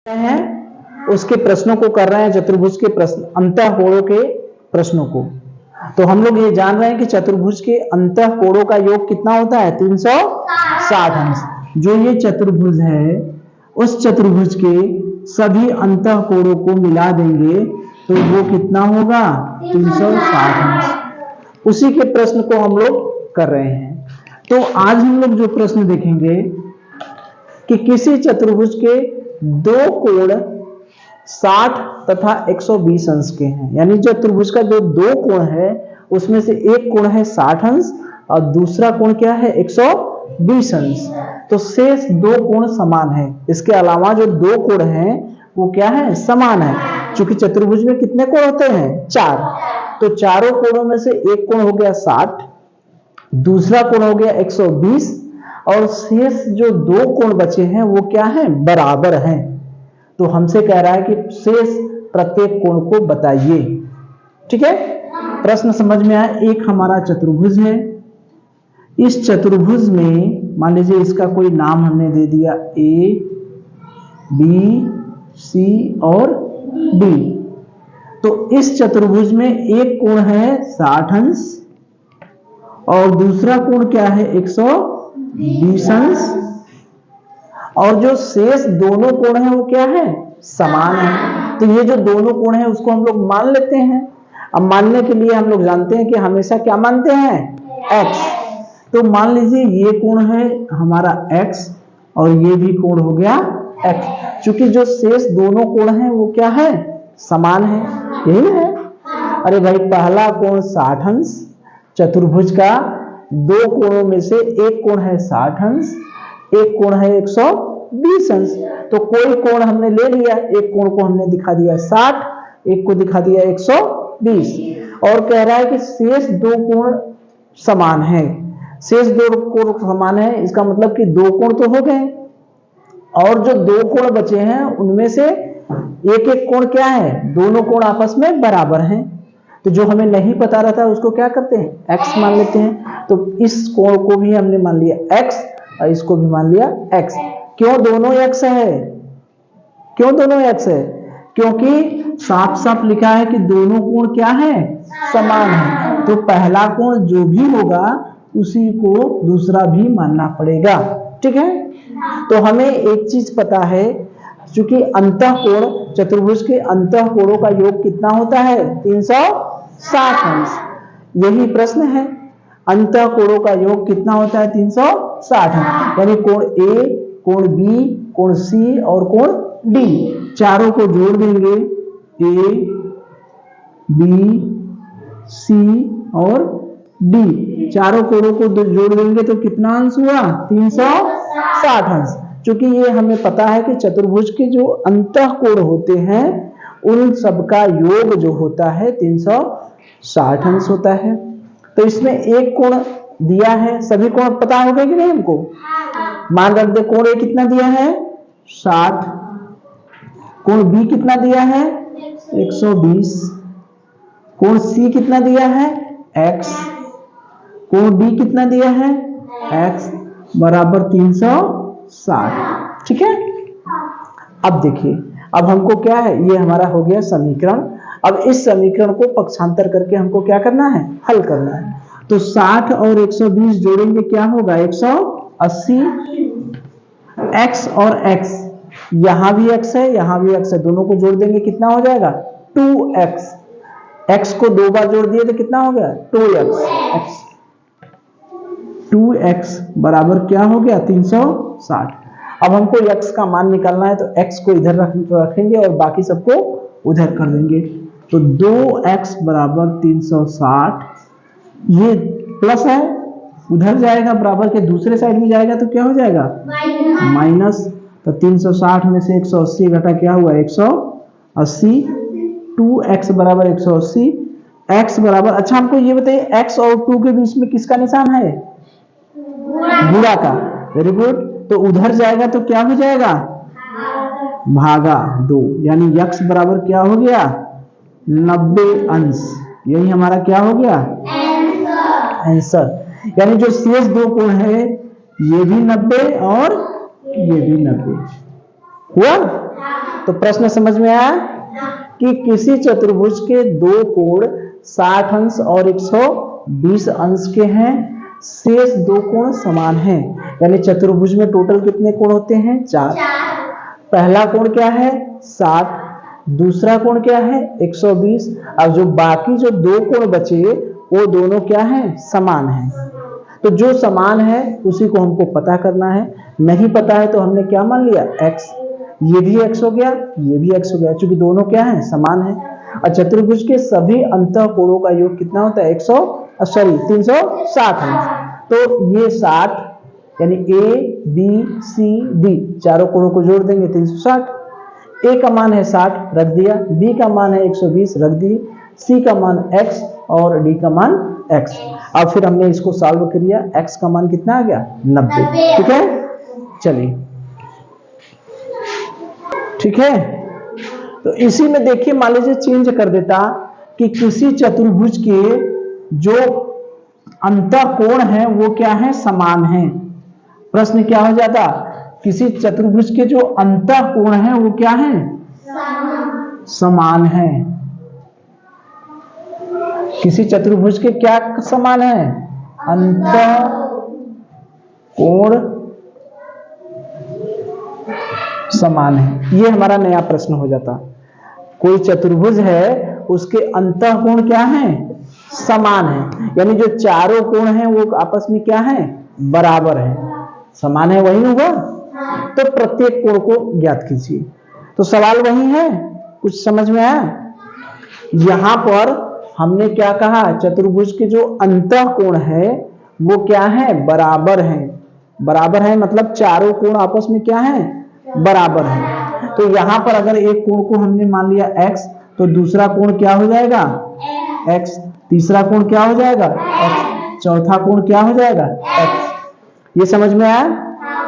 हैं उसके प्रश्नों को कर रहे हैं, चतुर्भुज के प्रश्न, अंतःकोणों के प्रश्नों को। तो हम लोग ये जान रहे हैं कि चतुर्भुज के अंतःकोणों का योग कितना होता है, 360 अंश। जो ये चतुर्भुज है उस चतुर्भुज के सभी अंतःकोणों को मिला देंगे तो वो कितना होगा, 360 अंश। उसी के प्रश्न को हम लोग कर रहे हैं। तो आज हम लोग जो प्रश्न देखेंगे कि किसी चतुर्भुज के दो कोण 60 तथा 120 अंश के हैं, यानी चतुर्भुज का जो दो कोण है उसमें से एक कोण है 60 अंश और दूसरा कोण क्या है, 120 अंश। तो शेष दो कोण समान है। इसके अलावा जो दो कोण हैं वो क्या है, समान है। क्योंकि चतुर्भुज में कितने कोण होते हैं, 4। तो चारों कोणों में से एक कोण हो गया 60, दूसरा कोण हो गया 120 और शेष जो दो कोण बचे हैं वो क्या है, बराबर हैं। तो हमसे कह रहा है कि शेष प्रत्येक कोण को बताइए। ठीक है, प्रश्न समझ में आया। एक हमारा चतुर्भुज है, इस चतुर्भुज में मान लीजिए इसका कोई नाम हमने दे दिया ए, बी, सी और डी। तो इस चतुर्भुज में एक कोण है 60 अंश और दूसरा कोण क्या है, 120 अंश और जो शेष दोनों कोण है वो क्या है, समान है। तो ये जो दोनों कोण है उसको हम लोग मान लेते हैं। अब मानने के लिए हम लोग जानते हैं कि हमेशा क्या मानते हैं, x। तो मान लीजिए ये कोण है हमारा x और ये भी कोण हो गया x। चूंकि जो शेष दोनों कोण हैं वो क्या है, समान है, यही है। अरे भाई पहला कोण 60 अंश, चतुर्भुज का दो कोणों में से एक कोण है 60 अंश, एक कोण है 120 अंश। तो कोई कोण हमने ले लिया, एक कोण को हमने दिखा दिया 60, एक को दिखा दिया 120 और कह रहा है कि शेष दो कोण समान है। शेष दो कोण समान है इसका मतलब कि दो कोण तो हो गए और जो दो कोण बचे हैं उनमें से एक एक कोण क्या है, दोनों कोण आपस में बराबर हैं। तो जो हमें नहीं पता रहता उसको क्या करते हैं, x मान लेते हैं। तो इस कोण को भी हमने मान लिया x और इसको भी मान लिया x। क्यों दोनों x है, क्यों दोनों x है, क्योंकि साफ साफ लिखा है कि दोनों कोण क्या है, समान है। तो पहला कोण जो भी होगा उसी को दूसरा भी मानना पड़ेगा। ठीक है, तो हमें एक चीज पता है, क्योंकि अंतःकोण, चतुर्भुज के अंतःकोणों का योग कितना होता है, 360 अंश। यही प्रश्न है, अंतःकोणों का योग कितना होता है, 360 अंश। यानी कोण ए, कोण बी, कोण सी और कोण डी, चारों को जोड़ देंगे, ए, बी, सी और डी, चारों कोणों को जोड़ देंगे तो कितना अंश हुआ, 360 अंश। चूंकि ये हमें पता है कि चतुर्भुज के जो अंतःकोण होते हैं उन सबका योग जो होता है 360 अंश होता है। तो इसमें एक कोण दिया है, सभी कोण पता हो गए कि नहीं हमको, मान रख दे। कोण ए कितना दिया है, 60, कोण बी कितना दिया है, 120, कोण सी कितना दिया है, x, कोण डी कितना दिया है, x बराबर 360। ठीक है, अब देखिए, अब हमको क्या है, ये हमारा हो गया समीकरण। अब इस समीकरण को पक्षांतर करके हमको क्या करना है, हल करना है। तो 60 और 120 जोड़ेंगे क्या होगा, 180। x और x, यहां भी x है यहां भी x है, दोनों को जोड़ देंगे कितना हो जाएगा, 2x। x को दो बार जोड़ दिए तो कितना हो गया, 2x। 2x बराबर क्या हो गया, 360। अब हमको x का मान निकालना है तो x को इधर रखेंगे और बाकी सबको उधर कर देंगे। तो 2x बराबर 360, ये प्लस है उधर जाएगा, बराबर के दूसरे साइड में जाएगा तो क्या हो जाएगा, माइनस। तो 360 में से 180 घटा क्या हुआ, 180। 2x बराबर 180, x बराबर, अच्छा हमको ये बताइए x और 2 के बीच में किसका निशान है, गुणा का। Very good. तो उधर जाएगा तो क्या हो जाएगा, भागा 2, यानी x बराबर क्या हो गया, 90 अंश। यही हमारा क्या हो गया, आंसर। यानी जो शेष दो कोण है ये भी 90 और ये भी 90 हुआ। तो प्रश्न समझ में आया कि किसी चतुर्भुज के दो कोण 60 अंश और 120 अंश के हैं, शेष दो कोण समान हैं। यानी चतुर्भुज में टोटल कितने कोण होते हैं? 4। पहला कोण क्या है? 60, दूसरा कोण क्या है? 120। अब जो बाकी जो दो कोण बचे वो दोनों क्या है? समान हैं। तो जो समान है उसी को हमको पता करना है। नहीं पता है तो हमने क्या मान लिया? x। ये भी x हो गया, ये भी x हो गया, क्योंकि दोनों क्या है? समान है। और चतुर्भुज के सभी अंतःकोणों का योग कितना होता है? 360 अंश। तो ये 60 यानी a b c d चारों कोणों को जोड़ देंगे 360। a का मान है 60 रख दिया, b का मान है 120 रख दिए, c का मान x और d का मान x। अब फिर हमने इसको सॉल्व किया, x का मान कितना आ गया? 90। ठीक है, चलिए ठीक है। तो इसी में देखिए, मान लीजिए चेंज कर देता कि किसी चतुर्भुज के जो अंतःकोण है वो क्या है? समान है। प्रश्न क्या हो जाता? किसी चतुर्भुज के जो अंतःकोण है वो क्या है? समान है। किसी चतुर्भुज के क्या समान है? अंतःकोण समान है। ये हमारा नया प्रश्न हो जाता। कोई चतुर्भुज है उसके अंतःकोण क्या है? समान है। यानी जो चारों कोण हैं वो आपस में क्या है? बराबर है। समान है वही होगा। तो प्रत्येक कोण को ज्ञात कीजिए। तो सवाल वही है, कुछ समझ में आया? यहां पर हमने क्या कहा? चतुर्भुज के जो अंतःकोण है वो क्या है? बराबर है। बराबर है मतलब चारों कोण आपस में क्या है? बराबर है। तो यहां पर अगर एक कोण को हमने मान लिया x, तो दूसरा कोण क्या हो जाएगा? x। तीसरा कोण क्या हो जाएगा? x। चौथा कोण क्या हो जाएगा? x। ये समझ में आया?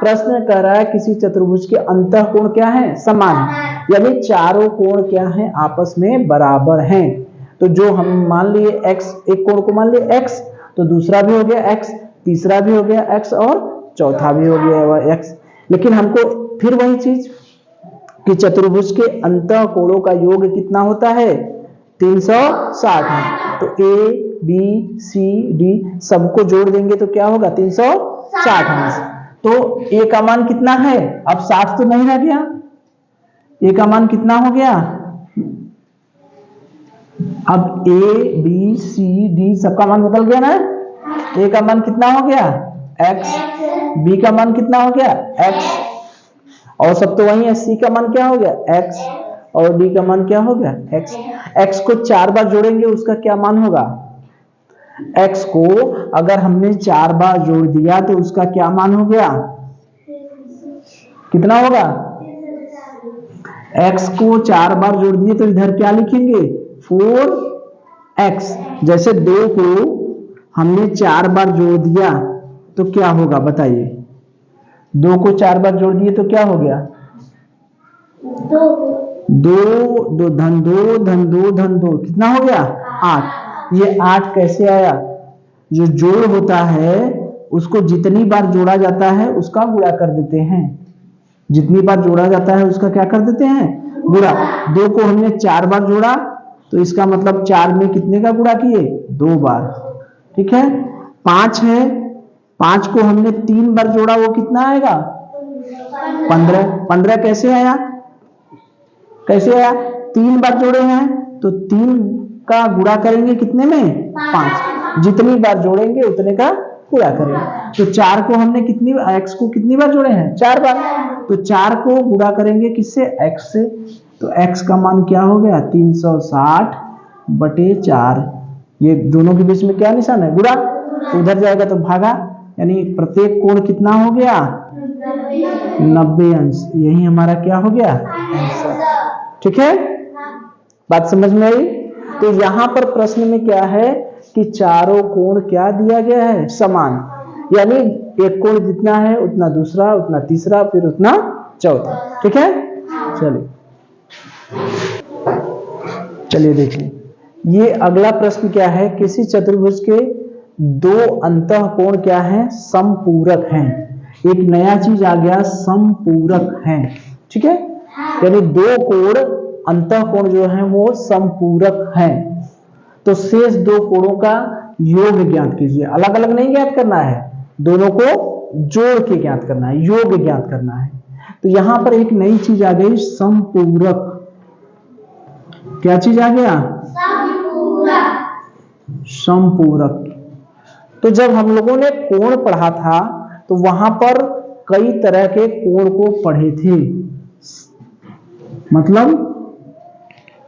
प्रश्न कह रहा है किसी चतुर्भुज के अंतःकोण क्या है? समान है। यानी चारों कोण क्या है? आपस में बराबर हैं। तो जो हम मान लिए x, एक कोण को मान लिए x, तो दूसरा भी हो गया x, तीसरा भी हो गया x और चौथा भी हो गया x। लेकिन हमको फिर वही चीज कि चतुर्भुज के अंतःकोणों का योग कितना होता है? 360 है। तो a b c d सबको जोड़ देंगे तो क्या होगा? 360 अंश। तो a का मान कितना है? अब 60 तो नहीं रह गया, a का मान कितना हो गया? अब a b c d सबका मान बदल गया ना। a का मान कितना हो गया? x। b का मान कितना हो गया? x। और सब तो वही है। c का मान क्या हो गया? x। और d का मान क्या हो गया? x। x को 4 बार जोड़ेंगे उसका क्या मान होगा? x को अगर हमने 4 बार जोड़ दिया तो उसका क्या मान हो गया? कितना होगा? x को 4 बार जोड़ दिए तो इधर क्या लिखेंगे? 4x। जैसे 2 को हमने 4 बार जोड़ दिया तो क्या होगा बताइए? 2 को 4 बार जोड़ दिए तो क्या हो गया? 2 धन 2 धन 2 धन 2 कितना हो गया? 8। ये 8 कैसे आया? जो जोड़ होता है उसको जितनी बार जोड़ा जाता है उसका गुणा कर देते हैं। जितनी बार जोड़ा जाता है उसका क्या कर देते हैं? गुणा। 2 को हमने 4 बार जोड़ा तो इसका मतलब 4 में कितने का गुणा किए? 2 बार। ठीक है। 5 है, 5 को हमने 3 बार जोड़ा, वो कितना आएगा? 15। 15 कैसे आया? कैसे आया? 3 बार जोड़े हैं तो 3 का गुणा करेंगे कितने में? 5। जितनी बार जोड़ेंगे उतने का गुणा करेंगे। तो 4 को हमने कितनी, x को कितनी बार जोड़े हैं? 4 बार। तो 4 को गुणा करेंगे किससे? x से। तो x का मान क्या हो गया? 360/4। ये दोनों के बीच में क्या निशान है? गुणा। तो उधर जाएगा तो भागा, यानी प्रत्येक कोण कितना हो गया? 90 अंश। यही हमारा क्या हो गया? आंसर। ठीक है, बात समझ में आई? तो यहां पर प्रश्न में क्या है कि चारों कोण क्या दिया गया है? समान। यानी एक कोण जितना है उतना दूसरा, उतना तीसरा, फिर उतना चौथा। ठीक है, चलिए चलिए देखिए, ये अगला प्रश्न क्या है? किसी चतुर्भुज के दो अंतःकोण क्या है? समपूरक हैं। एक नया चीज आ गया, समपूरक हैं। ठीक है, यानी दो कोण अंतःकोण जो है वो समपूरक हैं। तो शेष दो कोणों का योग ज्ञात कीजिए। अलग अलग नहीं ज्ञात करना है, दोनों को जोड़ के ज्ञात करना है, योग ज्ञात करना है। तो यहां पर एक नई चीज आ गई, समपूरक। क्या चीज आ गया? समपूरक। तो जब हम लोगों ने कोण पढ़ा था तो वहां पर कई तरह के कोण को पढ़े थे। मतलब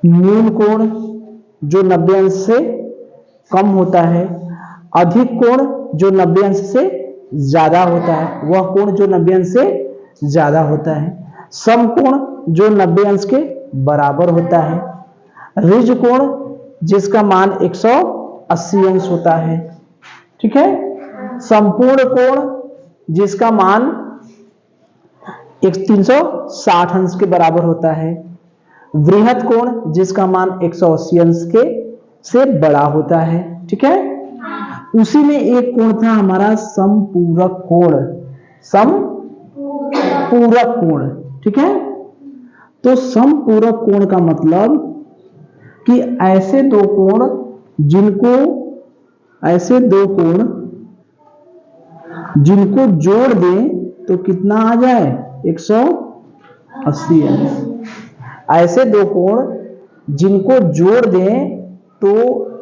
मूल कोण जो 90 अंश से कम होता है, अधिक कोण जो 90 अंश से ज्यादा होता है, वह कोण जो 90 अंश से ज्यादा होता है, समकोण जो 90 अंश के बराबर होता है, ऋज कोण जिसका मान 180 अंश होता है, ठीक है, संपूर्ण कोण जिसका मान 360 अंश के बराबर होता है, वृहत कोण जिसका मान 180 अंश के से बड़ा होता है, ठीक है। उसी में एक कोण था हमारा समपूरक कोण, समपूरक कोण, ठीक है। तो समपूरक कोण का मतलब कि ऐसे दो कोण जिनको जोड़ दें तो कितना आ जाए? 180 अंश। ऐसे दो कोण जिनको जोड़ दें तो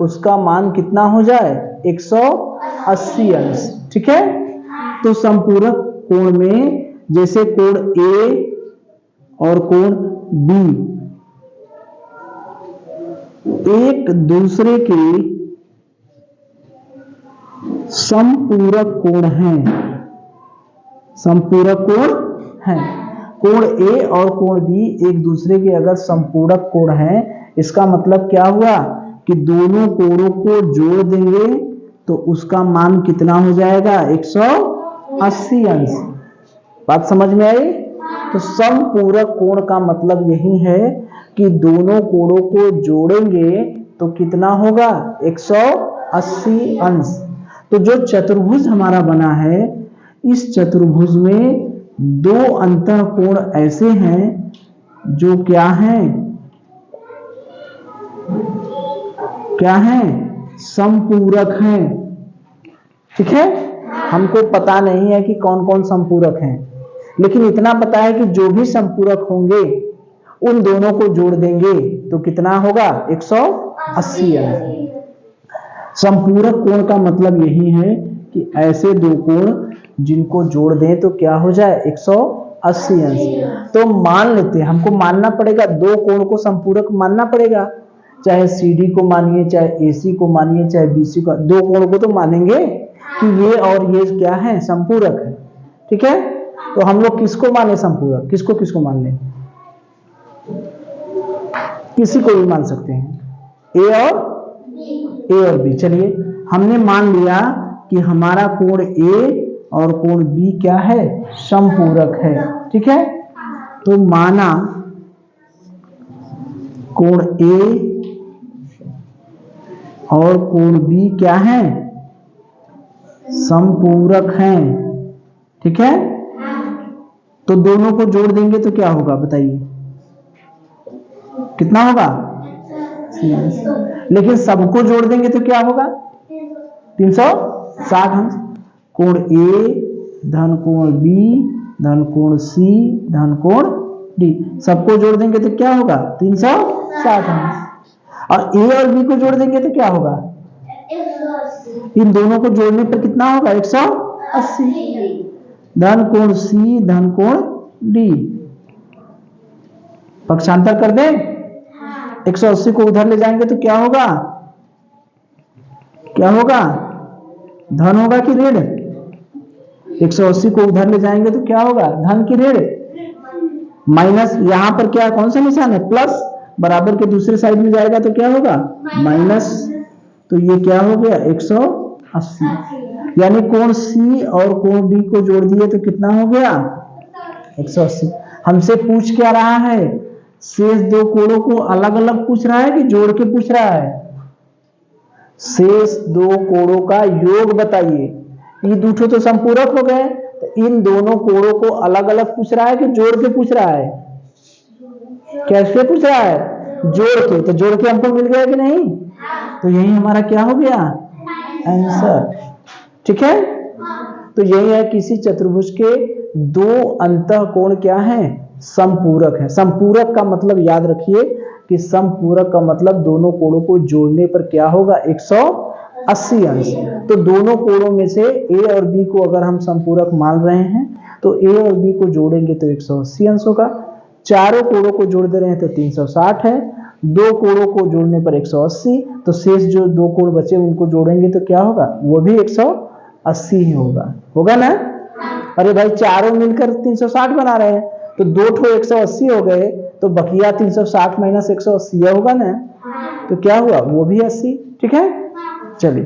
उसका मान कितना हो जाए? 180 अंश, ठीक है। तो समपूरक कोण में जैसे कोण ए और कोण बी एक दूसरे के समपूरक कोण हैं, समपूरक कोण हैं। कोण ए और कोण बी एक दूसरे के अगर समपूरक कोण हैं, इसका मतलब क्या हुआ कि दोनों कोणों को जोड़ देंगे तो उसका मान कितना हो जाएगा? 180 अंश। बात समझ में आई? तो समपूरक कोण का मतलब यही है कि दोनों कोणों को जोड़ेंगे तो कितना होगा? 180 अंश। तो जो चतुर्भुज हमारा बना है, इस चतुर्भुज में दो अंतःकोण ऐसे हैं जो क्या हैं? समपूरक हैं, ठीक है। हमको पता नहीं है कि कौन कौन समपूरक हैं, लेकिन इतना पता है कि जो भी समपूरक होंगे उन दोनों को जोड़ देंगे तो कितना होगा? 180 अंश। समपूरक कोण का मतलब यही है कि ऐसे दो कोण जिनको जोड़ दें तो क्या हो जाए? 180 अंश। तो मान लेते हैं, हमको मानना पड़ेगा, दो कोण को समपूरक मानना पड़ेगा, चाहे CD को मानिए, चाहे AC को मानिए, चाहे BC को, दो कोण को तो मानेंगे कि ये और ये क्या है? समपूरक है, ठीक है। तो हम लोग किसको माने समपूरक? किसको मान लें? किसी को भी मान सकते हैं, ए और बी। चलिए हमने मान लिया कि हमारा कोण ए और कोण बी क्या है? समपूरक है, ठीक है। तो माना कोण ए और कोण बी क्या है? समपूरक हैं, ठीक है। तो दोनों को जोड़ देंगे तो क्या होगा बताइए? कितना होगा? लेकिन सबको जोड़ देंगे तो क्या होगा? 360 अंश। कोण ए धन कोण बी धन कोण सी धन कोण डी, सबको जोड़ देंगे तो क्या होगा? 360 अंश। और ए और बी को जोड़ देंगे तो क्या होगा? इन दोनों को जोड़ने पर कितना होगा? 180। धन कोण सी धन कोण डी, पक्षांतर कर दें? 180 को उधर ले जाएंगे तो क्या होगा? धन होगा कि ऋण? 180 को उधर ले जाएंगे तो क्या होगा? धन की ऋण? माइनस, यहां पर क्या कौन सा निशान है? प्लस। बराबर के दूसरे साइड में जाएगा तो क्या होगा? माइनस। तो ये क्या हो गया? 180। यानी कोण सी और कोण डी को जोड़ दिए तो कितना हो गया? 180। हमसे पूछ क्या रहा है? शेष दो कोणों को अलग अलग पूछ रहा है कि जोड़ के पूछ रहा है? शेष दो कोणों का योग बताइए। ये दूठो तो संपूरक हो गए, तो इन दोनों कोणों को अलग अलग पूछ रहा है कि जोड़ के पूछ रहा है? कैसे पूछ रहा है? जोड़ के। तो जोड़ के हमको मिल गया कि नहीं? तो यही हमारा क्या हो गया? आंसर। ठीक है, तो यही है, किसी चतुर्भुज के दो अंतःकोण क्या है? समपूरक है। समपूरक का मतलब याद रखिए कि समपूरक का मतलब दोनों कोणों को जोड़ने पर क्या होगा? 180 अंश। तो दोनों कोणों में से ए और बी को अगर हम समपूरक मान रहे हैं तो ए और बी को जोड़ेंगे तो 180 अंश होगा। चारों कोणों को जोड़ दे रहे हैं तो 360 है। दो कोणों को जोड़ने पर 180, तो शेष जो दो कोण बचे उनको जोड़ेंगे तो क्या होगा? वो भी 180 ही होगा। होगा ना? अरे भाई चारों मिलकर 360 बना रहे हैं, तो दो ठो 180 हो गए, तो बकिया 360 माइनस 180 होगा ना? तो क्या हुआ? वो भी 80। ठीक है, चलिए।